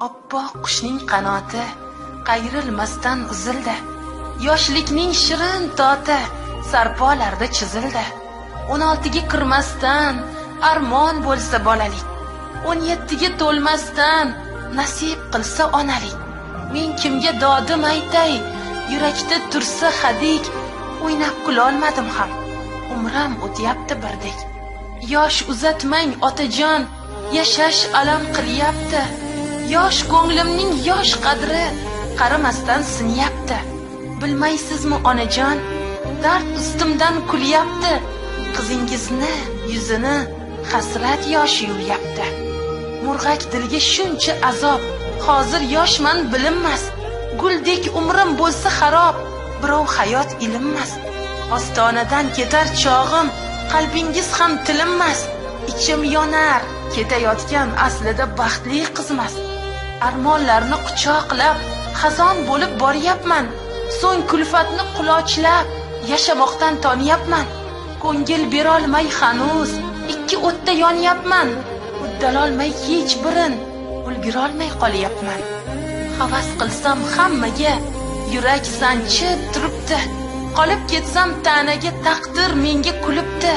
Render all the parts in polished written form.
Oppoq qushning qanoti qayrilmasdan uzildi. Yoshlikning shirin toti sarpolarda chizildi. 16 ga kirmasdan armon bo'lsa bolalik, 17 ga to'lmasdan nasib qilsa onalik. Men kimga dodim aytay, yurakda tursa hadik, o'ynab kulolmadim ham, umrim o'tyapti birdek. Yosh uzatmang otajon, yashash alam qilyapti. Yosh ko'nglimning yosh qadri qarimasdan sinyapti. Bilmaysizmi onajon, dard ustimdan kulyapti. Qizingizni yuzini hasrat yosh yuvyapti. Murg'ak dilga shuncha azob, hozir yoshman bilinmas. Guldek umrim bo'lsa xarob, birov hayot ilinmas. Ostonadan ketar chog'im, qalbingiz ham tilinmas. Ichim yonar, ketayotgan aslida baxtli qizmas. Armonlarni quchoqlab xazon bo'lib boryapman. So'ng kulfatni quloqlab yashamoqdan tonyapman. Ko'ngil berolmay hanuz ikki o'tda yonyapman. Uddalolmay hech birin ulgurolmay qolyapman. Havas qilsam hammaga yurak sanchib turibdi. Qolib ketsam tanaga taqdir menga kulibdi.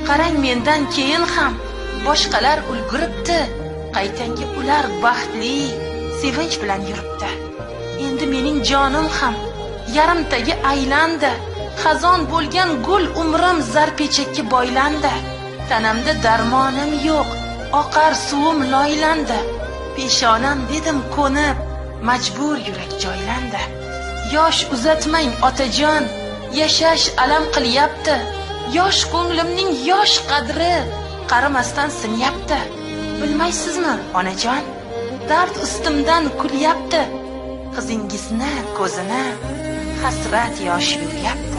Qarang mendan keyin ham boshqalar ulguribdi. Qaytanga ular baxtli, sevinch bilan yuribdi. Endi mening jonim ham yarimtaga aylandi. Xazon bo'lgan gul umrim zarpechakka boylandi. Tanamda darmonim yo'q, oqar suvim loylandi. Peshonam dedim ko'nib, majbur yurak joylandi. Yosh uzatmang otajon, yashash alam qilyapti. Yosh ko'nglimning yosh qadri qarimasdan sinyapti. Bilmaysizmi onajon, dard ustimdan kulyapti. Qizingizni ko'zini hasrat yosh yuvyapti.